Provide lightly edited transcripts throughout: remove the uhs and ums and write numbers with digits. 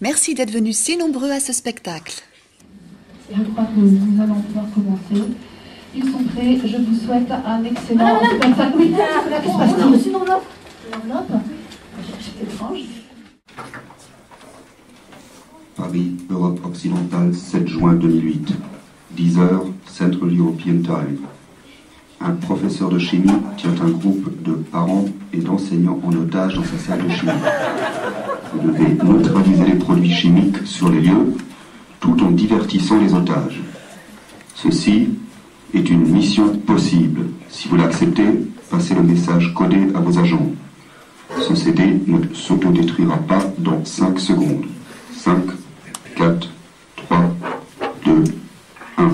Merci d'être venus si nombreux à ce spectacle. Je crois que nous allons pouvoir commencer. Ils sont prêts. Je vous souhaite un excellent spectacle. Oui, c'est l'enveloppe. L'enveloppe. C'était étrange. Paris, Europe occidentale, 7 juin 2008. 10h, Central European Time. Un professeur de chimie tient un groupe de parents et d'enseignants en otage dans sa salle de chimie. Vous devez neutraliser les produits chimiques sur les lieux, tout en divertissant les otages. Ceci est une mission possible. Si vous l'acceptez, passez le message codé à vos agents. Ce CD ne s'autodétruira pas dans 5 secondes. 5, 4, 3, 2, 1.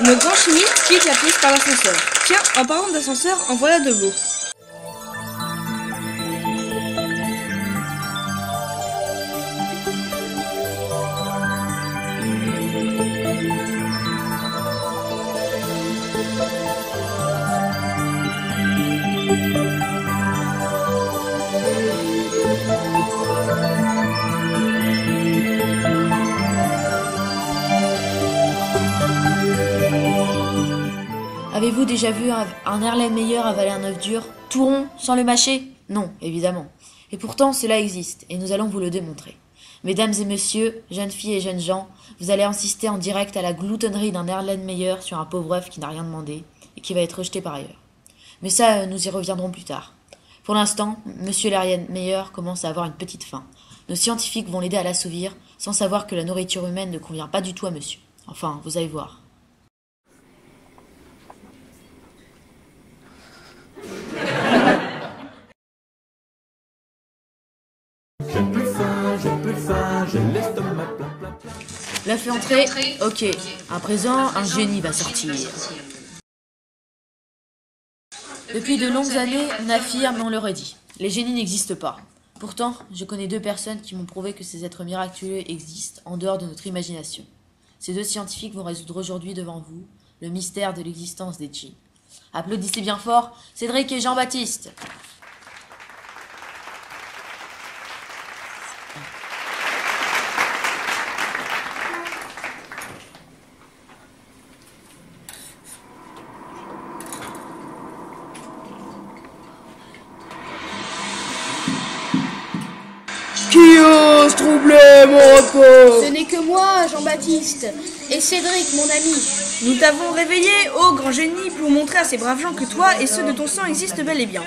Le grand chimiste quitte la piste par l'ascenseur. Tiens, en parlant d'ascenseur, en voilà de beaux. Avez-vous déjà vu un Erlenmeyer avaler un œuf dur, tout rond, sans le mâcher? Non, évidemment. Et pourtant, cela existe, et nous allons vous le démontrer. Mesdames et messieurs, jeunes filles et jeunes gens, vous allez assister en direct à la gloutonnerie d'un Erlenmeyer sur un pauvre œuf qui n'a rien demandé, et qui va être rejeté par ailleurs. Mais ça, nous y reviendrons plus tard. Pour l'instant, monsieur Erlenmeyer commence à avoir une petite faim. Nos scientifiques vont l'aider à l'assouvir, sans savoir que la nourriture humaine ne convient pas du tout à monsieur. Enfin, vous allez voir. L'œuf est entré. Ok. À présent, un génie va sortir. Depuis de longues années, on affirme et on le redit. Les génies n'existent pas. Pourtant, je connais 2 personnes qui m'ont prouvé que ces êtres miraculeux existent en dehors de notre imagination. Ces 2 scientifiques vont résoudre aujourd'hui devant vous le mystère de l'existence des djinns. Applaudissez bien fort Cédric et Jean-Baptiste. Qui ose troubler mon repos? Ce n'est que moi, Jean-Baptiste, et Cédric, mon ami. Nous t'avons réveillé, ô grand génie, pour montrer à ces braves gens que toi et ceux de ton sang existent bel et bien.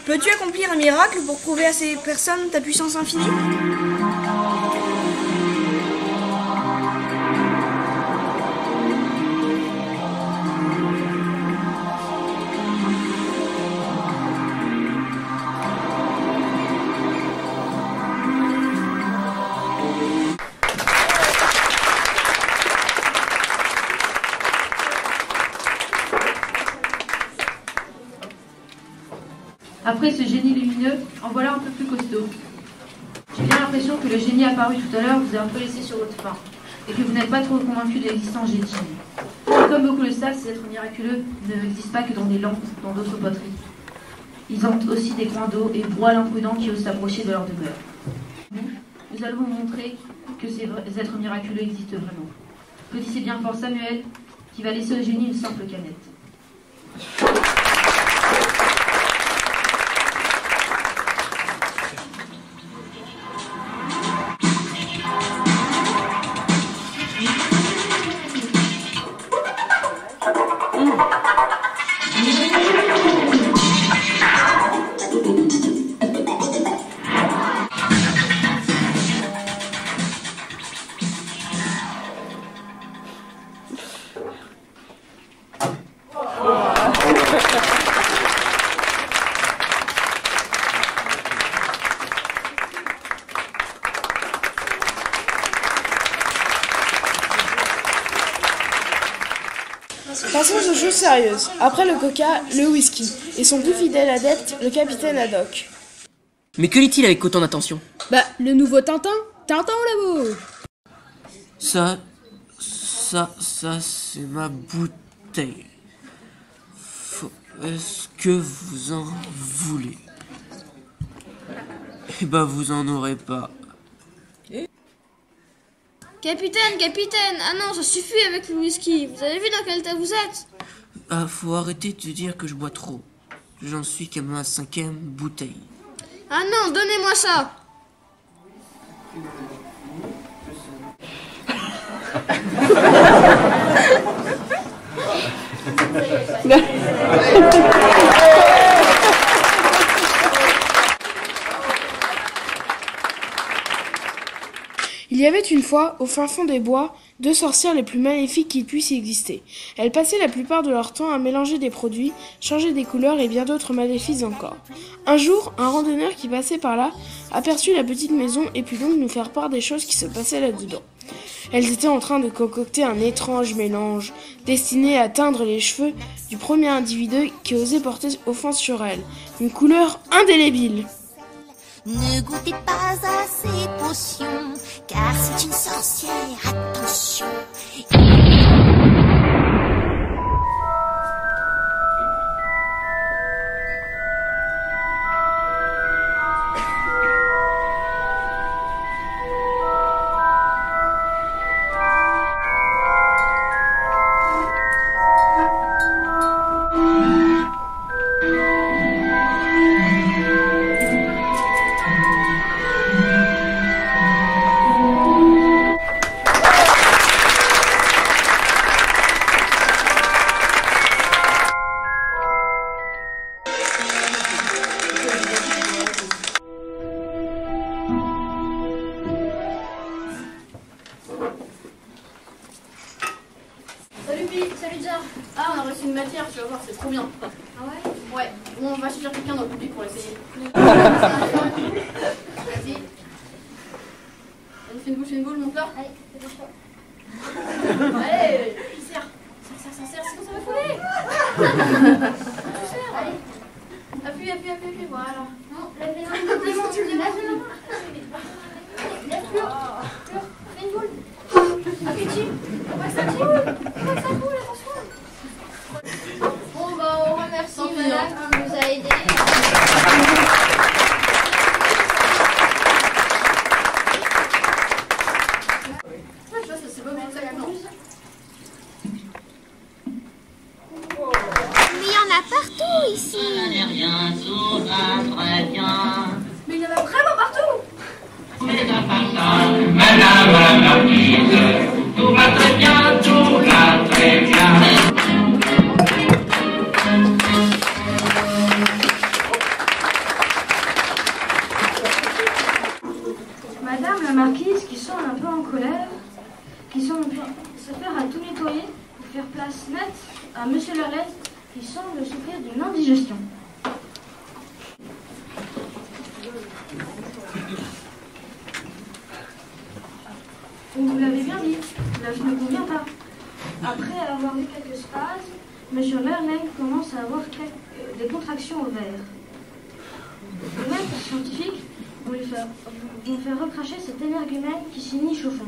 Peux-tu accomplir un miracle pour prouver à ces personnes ta puissance infinie? Après ce génie lumineux, en voilà un peu plus costaud. J'ai bien l'impression que le génie apparu tout à l'heure vous a un peu laissé sur votre faim, et que vous n'êtes pas trop convaincu de l'existence des djinns. Comme beaucoup le savent, ces êtres miraculeux n'existent pas que dans des lampes ou dans d'autres poteries. Ils ont aussi des coins d'eau et broient l'imprudent qui ose s'approcher de leur demeure. Nous allons vous montrer que ces êtres miraculeux existent vraiment. Applaudissez bien fort Samuel, qui va laisser Eugénie une simple canette. Passons aux choses sérieuses. Après le coca, le whisky. Et son plus fidèle adepte, le capitaine Haddock. Mais que lit-il avec autant d'attention? Bah, le nouveau Tintin. Tintin au labo. Ça, c'est ma bouteille. Est-ce que vous en voulez? Eh ben, vous en aurez pas. Capitaine, ah non, ça suffit avec le whisky. Vous avez vu dans quel état vous êtes? Ah, faut arrêter de dire que je bois trop. J'en suis qu'à ma 5e bouteille. Ah non, donnez-moi ça. Il y avait une fois, au fin fond des bois, 2 sorcières les plus maléfiques qu'il puisse exister. Elles passaient la plupart de leur temps à mélanger des produits, changer des couleurs et bien d'autres maléfices encore. Un jour, un randonneur qui passait par là aperçut la petite maison et put donc nous faire part des choses qui se passaient là-dedans. Elles étaient en train de concocter un étrange mélange, destiné à teindre les cheveux du premier individu qui osait porter offense sur elles. Une couleur indélébile. Ne goûtez pas à ces potions, car c'est une sorcière, attention. Salut Jar. Ah, on a reçu une matière, tu vas voir, c'est trop bien. Ah ouais? Ouais. Bon, on va chercher quelqu'un dans le public pour l'essayer. Vas-y. Fais une boule, monte-là. Allez, fais chaud. Allez, serre. Serre, sinon ça va couler. Allez. Appuie, voilà. Non, lève les mains. Lève les mains. Lève plus. Fais une boule. Appuie-tu. On va que ça coule, attention. Bon, bah, on remercie madame qui nous a aidés. C'est pas mal, ça commence. Mais il y en a partout ici. Mais il y en a vraiment partout. Madame la marquise, tout va très bien, tout va très bien. Madame la marquise qui semble un peu en colère, qui semble se faire à tout nettoyer pour faire place nette à monsieur Lerlet qui semble souffrir d'une indigestion. Vous l'avez bien dit, la vie ne convient pas. Après avoir eu quelques spasmes, monsieur Lerlet commence à avoir des contractions au verre. Les maîtres scientifiques vont faire recracher cet énergumène qui s'y niche au fond.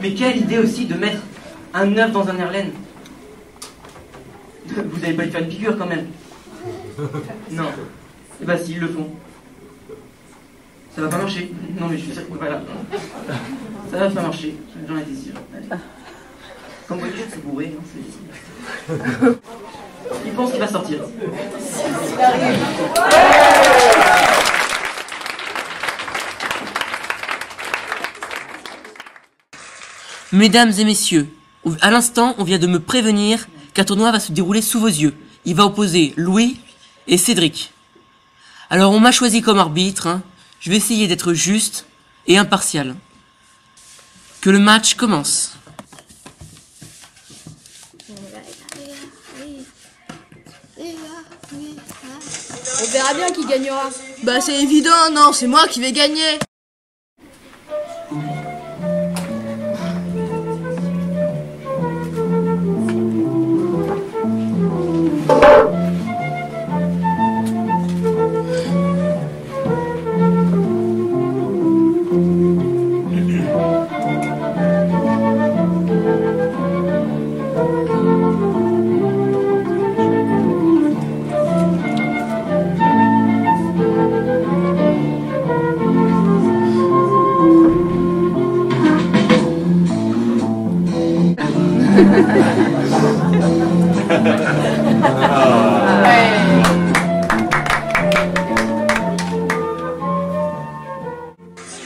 Mais quelle idée aussi de mettre un œuf dans un Erlen. Vous n'allez pas lui faire une piqûre quand même. Non. Eh ben s'ils le font. Ça va pas marcher. Non mais je suis sûr que voilà. Ça va pas marcher, j'en étais sûr. Allez. Comme vous voyez, c'est bourré. Hein, il pense qu'il va sortir. Il arrive. Mesdames et messieurs, à l'instant, on vient de me prévenir qu'un tournoi va se dérouler sous vos yeux. Il va opposer Louis et Cédric. Alors on m'a choisi comme arbitre, hein. Je vais essayer d'être juste et impartial. Que le match commence. On verra bien qui gagnera. Bah c'est évident, non, c'est moi qui vais gagner.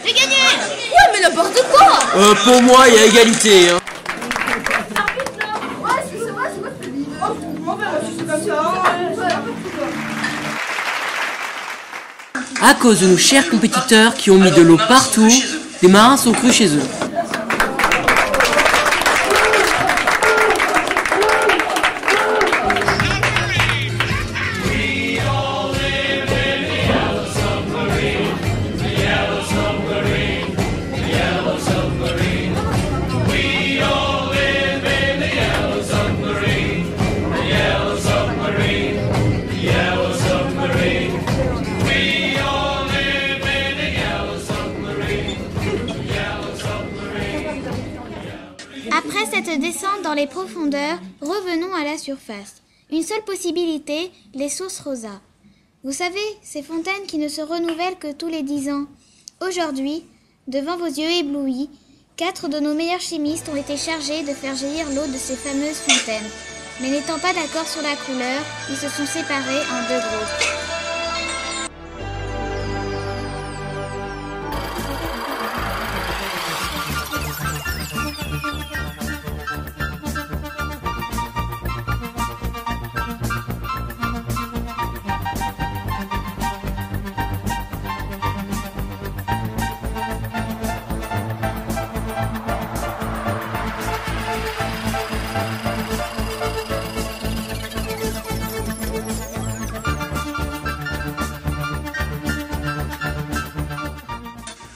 J'ai gagné. Ouais mais n'importe quoi. Pour moi, il y a égalité, hein. À cause de nos chers compétiteurs qui ont mis de l'eau partout, des marins sont crus chez eux. Après cette descente dans les profondeurs, revenons à la surface. Une seule possibilité, les sources Rosa. Vous savez, ces fontaines qui ne se renouvellent que tous les 10 ans. Aujourd'hui, devant vos yeux éblouis, 4 de nos meilleurs chimistes ont été chargés de faire jaillir l'eau de ces fameuses fontaines. Mais n'étant pas d'accord sur la couleur, ils se sont séparés en 2 groupes.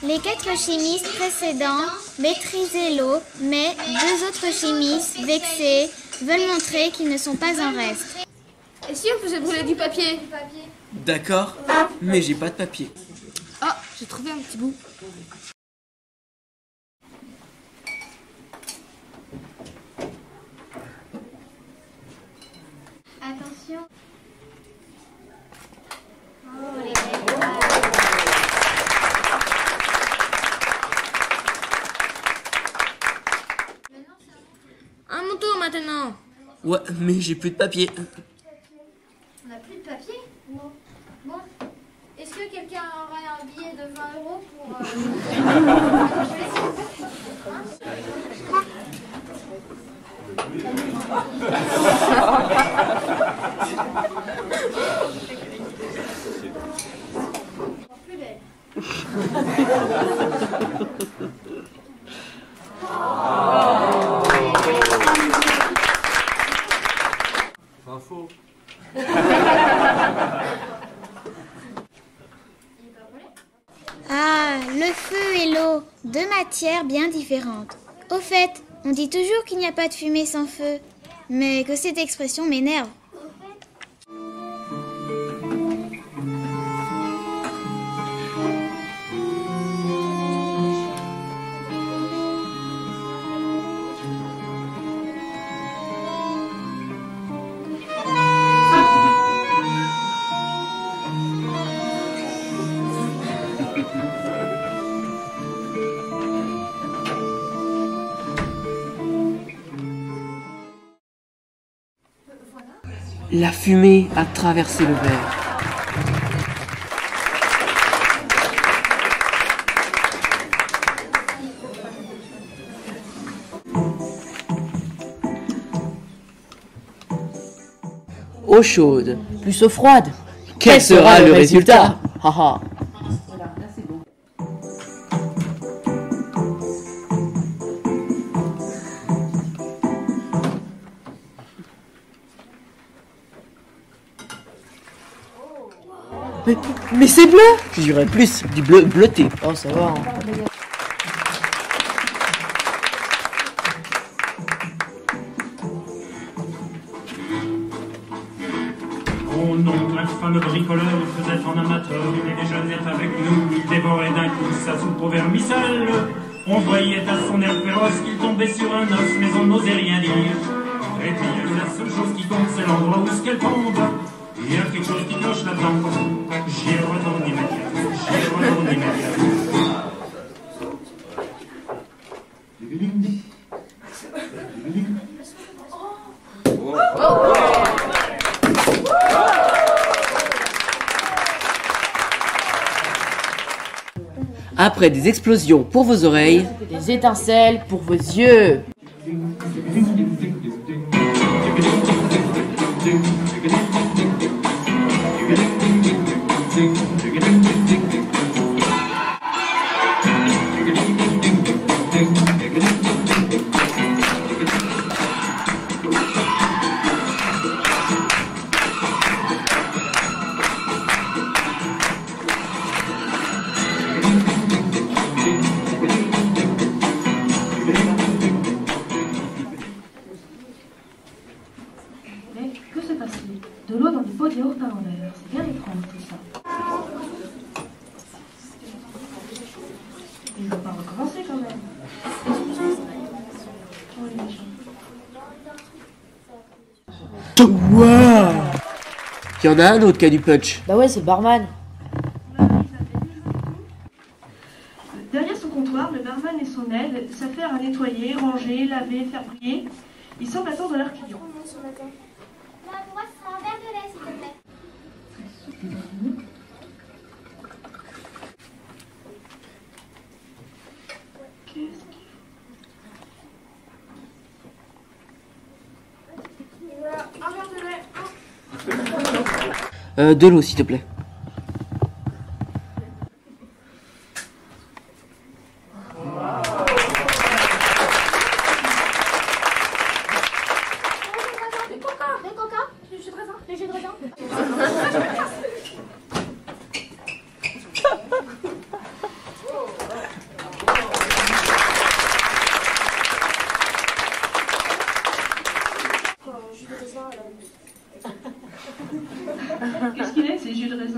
Les 4 chimistes précédents maîtrisaient l'eau, mais 2 autres chimistes, vexés, veulent montrer qu'ils ne sont pas en reste. Et si on faisait brûler du papier? D'accord, mais j'ai pas de papier. Ah, j'ai trouvé un petit bout. Attention. À mon tour maintenant. Ouais, mais j'ai plus de papier. On n'a plus de papier? Non. Bon. Est-ce que quelqu'un aurait un billet de 20 € pour... Plus belle. Pas faux. Ah, le feu et l'eau, 2 matières bien différentes. Au fait, on dit toujours qu'il n'y a pas de fumée sans feu, mais que cette expression m'énerve. La fumée a traversé le verre. Eau chaude. Plus eau froide. Quel sera le résultat? Haha. Mais c'est bleu! Je dirais plus du bleu bleuté. Oh, ça va. Hein. Oh non, un fameux bricoleur, peut-être en amateur, il déjeunait avec nous, il dévorait d'un coup sa soupe au vermicelle. On voyait à son air féroce qu'il tombait sur un os, mais on n'osait rien dire. Et puis la seule chose qui compte, c'est l'endroit où est-ce qu'elle tombe. Il y a quelque chose qui cloche là-dedans. J'y retourne immédiatement, j'y retourne immédiatement. Après des explosions pour vos oreilles, Des étincelles pour vos yeux. Mais que se passe-t-il? De l'eau dans des pots de yaourt à l'envers. C'est bien étrange tout ça. Il ne va pas recommencer quand même. Oh, il est méchant. Wow! Il y en a un autre qui a du punch. Bah ouais, c'est le barman. Derrière son comptoir, le barman et son aide s'affairent à nettoyer, ranger, laver, faire briller. Ils semblent attendre leur client. Moi, ce sera un verre de lait, s'il te plaît. Et voilà, un verre de lait. De l'eau, s'il te plaît. Le coca, le jus de raisin, le jus de raisin. Qu'est-ce qu'il est, ces jus de raisin?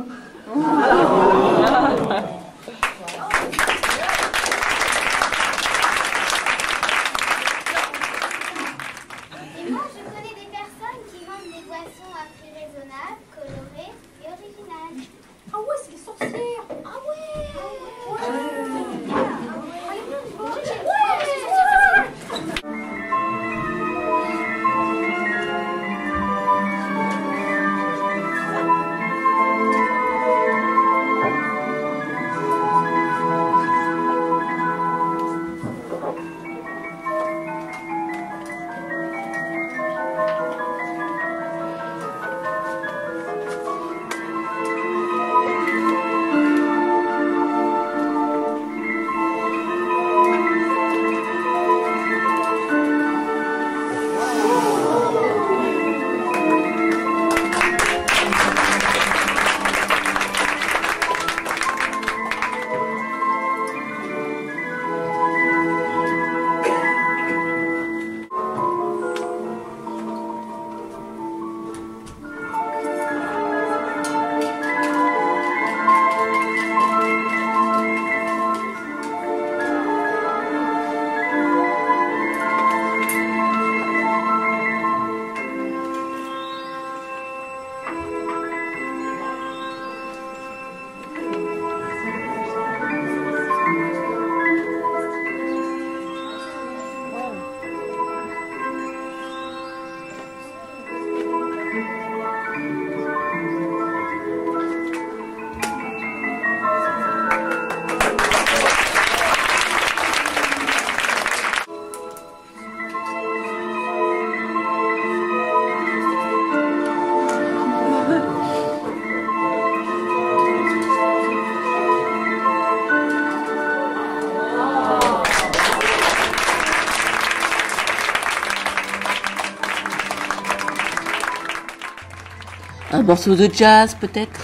Un morceau de jazz, peut-être?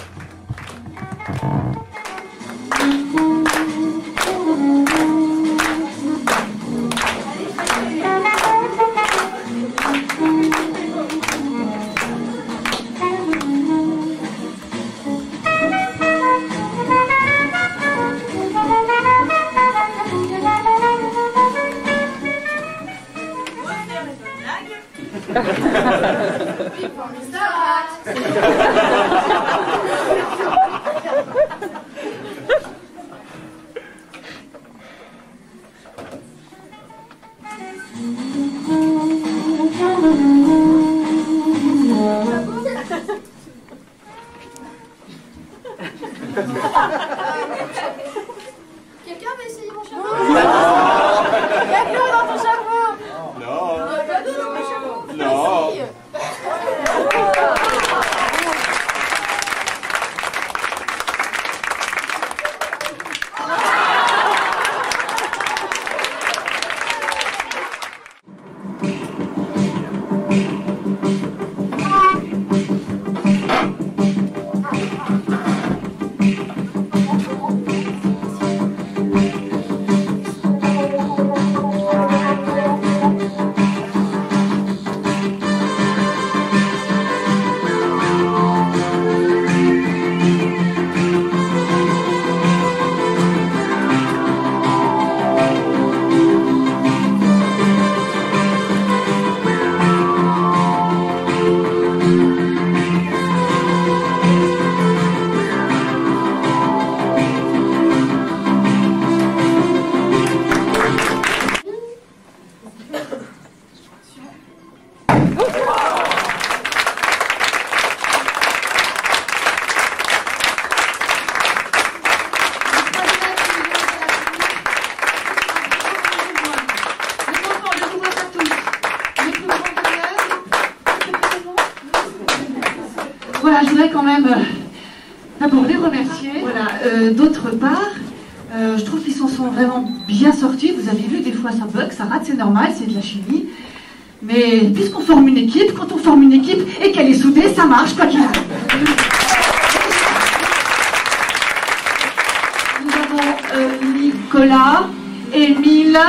Quelqu'un veut essayer mon chapeau? Il y a de l'eau dans ton chapeau. Non. Il y a pas d'eau dans mon chapeau. Non. Essaye. Voilà, je voudrais quand même d'abord les remercier. Voilà, d'autre part, je trouve qu'ils s'en sont vraiment bien sortis. Vous avez vu, des fois ça bug, ça rate, c'est normal, c'est de la chimie. Mais puisqu'on forme une équipe, quand on forme une équipe et qu'elle est soudée, ça marche, quoi qu'il arrive. Nous avons Nicolas, Émile.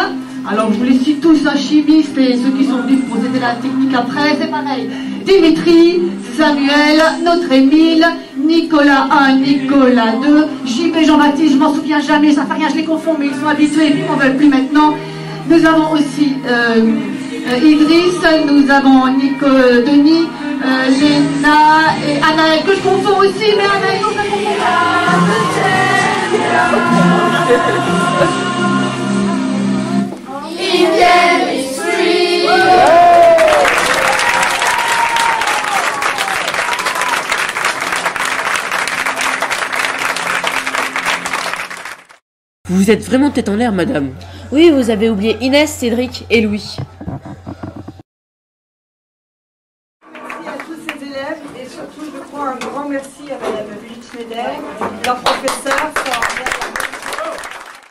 Alors je vous les cite tous, un chimiste et ceux qui sont venus pour aider la technique après, c'est pareil. Dimitri, Samuel, notre Émile, Nicolas 1, Nicolas 2, JB, Jean-Baptiste, je m'en souviens jamais, ça fait rien, je les confonds, mais ils sont habitués et puis ils m'en veulent plus maintenant. Nous avons aussi Idriss, nous avons Denis, Léna et Anaël, que je confonds aussi, mais Anaël, on se confond Vous êtes vraiment tête en l'air, madame. Oui, vous avez oublié Inès, Cédric et Louis. Merci à tous ces élèves et surtout, je crois, un grand merci à Madame Bullitt-Schneider, leur professeur.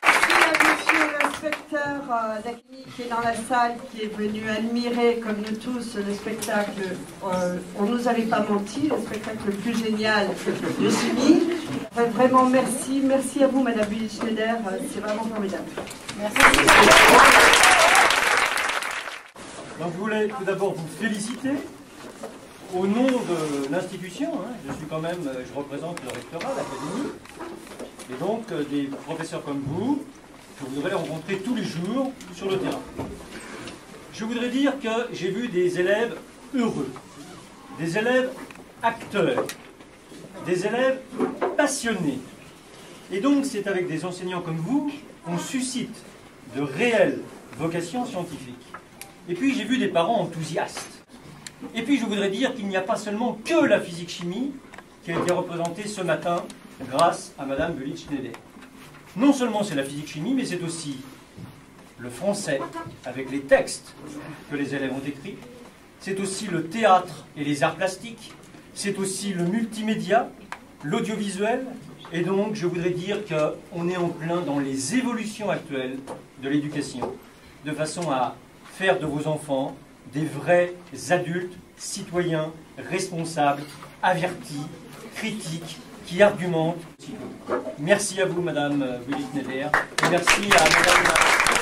Merci à Monsieur l'inspecteur d'Académie qui est dans la salle, qui est venu admirer, comme nous tous, le spectacle. On ne nous avait pas menti, le spectacle le plus génial de chimie. Vraiment merci. Merci à vous, Madame Bullitt-Schneider. C'est vraiment formidable. Merci. Donc je voulais tout d'abord vous féliciter au nom de l'institution. Je suis quand même, je représente le rectorat, l'académie, et donc des professeurs comme vous, je voudrais les rencontrer tous les jours sur le terrain. Je voudrais dire que j'ai vu des élèves heureux, des élèves acteurs, des élèves passionnés. Et donc c'est avec des enseignants comme vous qu'on suscite de réelles vocations scientifiques. Et puis j'ai vu des parents enthousiastes. Et puis je voudrais dire qu'il n'y a pas seulement que la physique-chimie qui a été représentée ce matin grâce à Madame Bullitt-Schneider. Non seulement c'est la physique-chimie, mais c'est aussi le français avec les textes que les élèves ont écrits. C'est aussi le théâtre et les arts plastiques. C'est aussi le multimédia, l'audiovisuel. Et donc je voudrais dire qu'on est en plein dans les évolutions actuelles de l'éducation, de façon à faire de vos enfants des vrais adultes citoyen, responsable, averti, critique, qui argumente. Merci à vous, Madame Willy-Kneder, et merci à Madame...